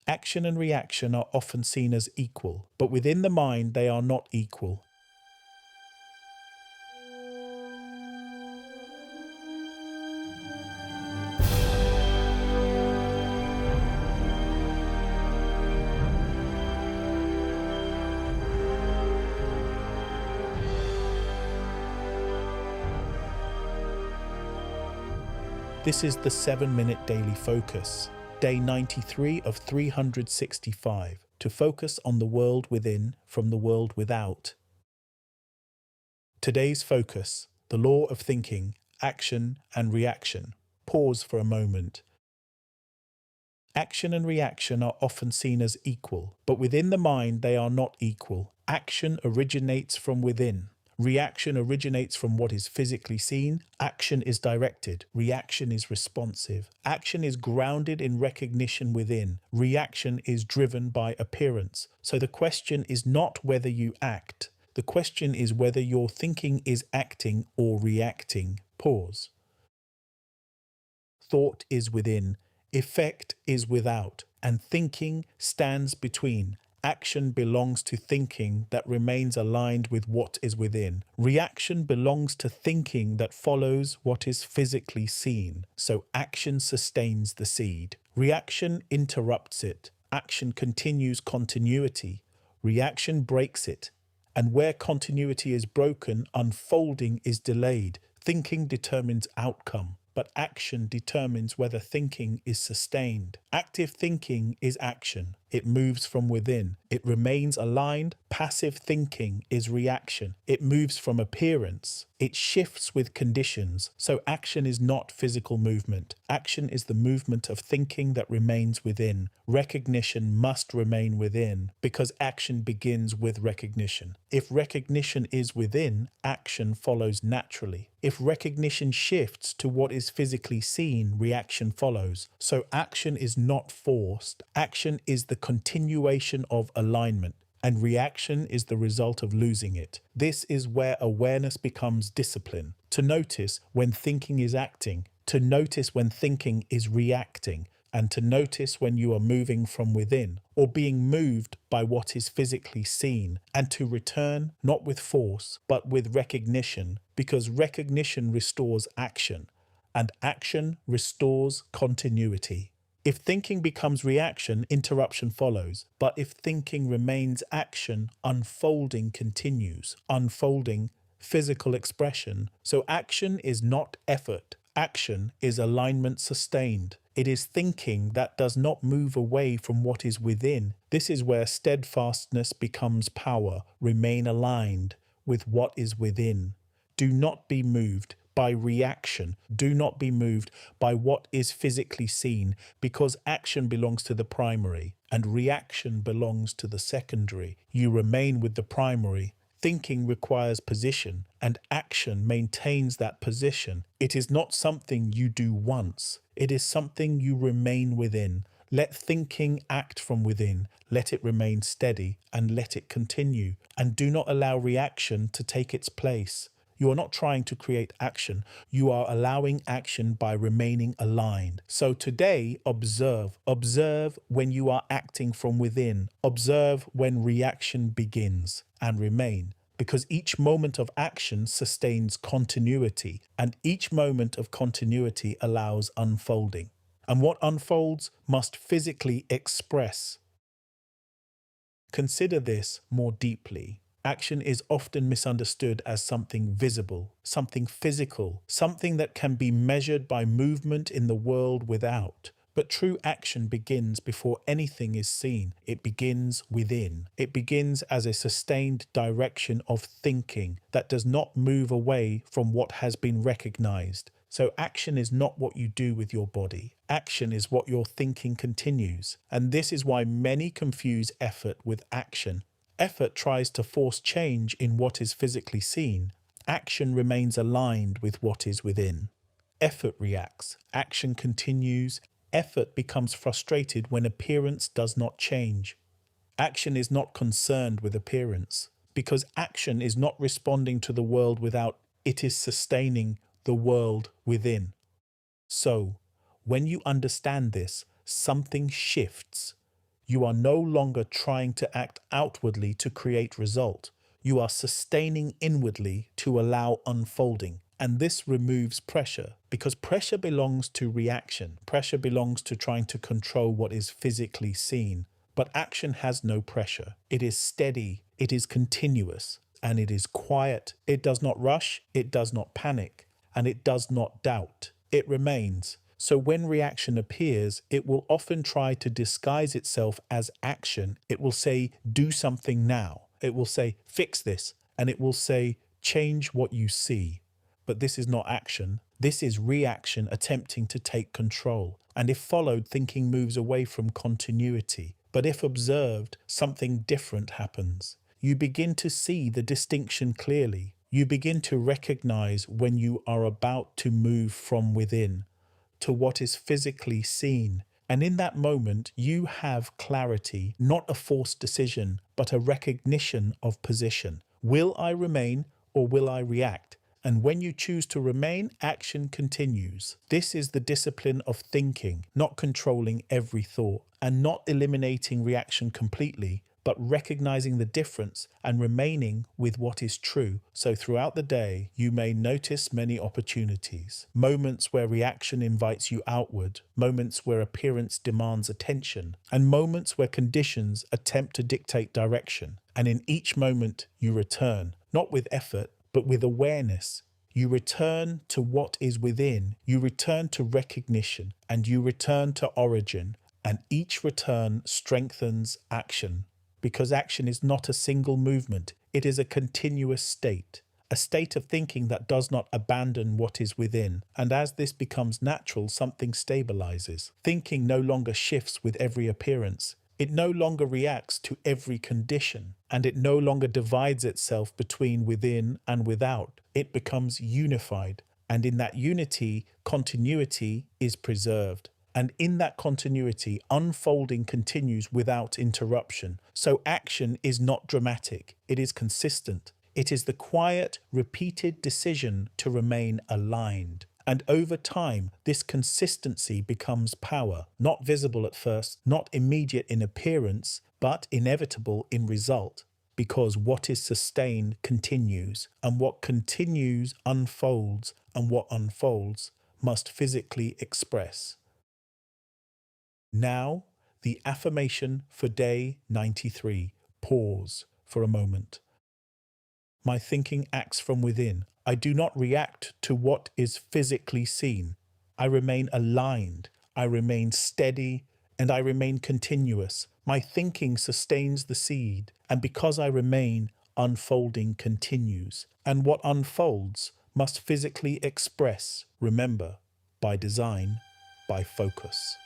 Action and reaction are often seen as equal, but within the mind they are not equal. This is the 7-minute daily focus, day 93 of 365, to focus on the world within from the world without. Today's focus, the law of thinking, action and reaction. Pause for a moment. Action and reaction are often seen as equal, but within the mind they are not equal. Action originates from within. Reaction originates from what is physically seen. Action is directed. Reaction is responsive. Action is grounded in recognition within. Reaction is driven by appearance. So the question is not whether you act. The question is whether your thinking is acting or reacting. Pause. Thought is within. Effect is without. And thinking stands between. Action belongs to thinking that remains aligned with what is within. Reaction belongs to thinking that follows what is physically seen. So action sustains the seed. Reaction interrupts it. Action continues continuity. Reaction breaks it. And where continuity is broken, unfolding is delayed. Thinking determines outcome, but action determines whether thinking is sustained. Active thinking is action. It moves from within. It remains aligned. Passive thinking is reaction. It moves from appearance. It shifts with conditions. So action is not physical movement. Action is the movement of thinking that remains within. Recognition must remain within because action begins with recognition. If recognition is within, action follows naturally. If recognition shifts to what is physically seen, reaction follows. So action is not forced. Action is the continuation of alignment, and reaction is the result of losing it. This is where awareness becomes discipline. To notice when thinking is acting, to notice when thinking is reacting, and to notice when you are moving from within or being moved by what is physically seen, and to return not with force but with recognition, because recognition restores action, and action restores continuity. If thinking becomes reaction, interruption follows. But if thinking remains action, unfolding continues. Unfolding, physical expression. So action is not effort. Action is alignment sustained. It is thinking that does not move away from what is within. This is where steadfastness becomes power. Remain aligned with what is within. Do not be moved by reaction. Do not be moved by what is physically seen, because action belongs to the primary and reaction belongs to the secondary. You remain with the primary. Thinking requires position, and action maintains that position. It is not something you do once. It is something you remain within. Let thinking act from within. Let it remain steady and let it continue. And do not allow reaction to take its place. You are not trying to create action. You are allowing action by remaining aligned. So today, observe. Observe when you are acting from within. Observe when reaction begins, and remain. Because each moment of action sustains continuity, and each moment of continuity allows unfolding. And what unfolds must physically express. Consider this more deeply. Action is often misunderstood as something visible, something physical, something that can be measured by movement in the world without. But true action begins before anything is seen. It begins within. It begins as a sustained direction of thinking that does not move away from what has been recognized. So action is not what you do with your body. Action is what your thinking continues. And this is why many confuse effort with action. Effort tries to force change in what is physically seen. Action remains aligned with what is within. Effort reacts. Action continues. Effort becomes frustrated when appearance does not change. Action is not concerned with appearance, because action is not responding to the world without, it is sustaining the world within. So, when you understand this, something shifts. You are no longer trying to act outwardly to create result. You are sustaining inwardly to allow unfolding. And this removes pressure, because pressure belongs to reaction. Pressure belongs to trying to control what is physically seen. But action has no pressure. It is steady, it is continuous, and it is quiet. It does not rush, it does not panic, and it does not doubt. It remains. So when reaction appears, it will often try to disguise itself as action. It will say, do something now. It will say, fix this. And it will say, change what you see. But this is not action. This is reaction attempting to take control. And if followed, thinking moves away from continuity. But if observed, something different happens. You begin to see the distinction clearly. You begin to recognize when you are about to move from within to what is physically seen. And in that moment, you have clarity, not a forced decision, but a recognition of position. Will I remain or will I react? And when you choose to remain, action continues. This is the discipline of thinking, not controlling every thought, and not eliminating reaction completely, but recognizing the difference and remaining with what is true. So throughout the day, you may notice many opportunities. Moments where reaction invites you outward, moments where appearance demands attention, and moments where conditions attempt to dictate direction. And in each moment, you return, not with effort, but with awareness. You return to what is within, you return to recognition, and you return to origin. And each return strengthens action. Because action is not a single movement, it is a continuous state, a state of thinking that does not abandon what is within. And as this becomes natural, something stabilizes. Thinking no longer shifts with every appearance. It no longer reacts to every condition, and it no longer divides itself between within and without. It becomes unified, and in that unity, continuity is preserved. And in that continuity, unfolding continues without interruption. So action is not dramatic, it is consistent. It is the quiet, repeated decision to remain aligned. And over time, this consistency becomes power, not visible at first, not immediate in appearance, but inevitable in result. Because what is sustained continues, and what continues unfolds, and what unfolds must physically express. Now, the affirmation for day 93. Pause for a moment. My thinking acts from within. I do not react to what is physically seen. I remain aligned. I remain steady, and I remain continuous. My thinking sustains the seed, and because I remain, unfolding continues. And what unfolds must physically express, remember, by design, by focus.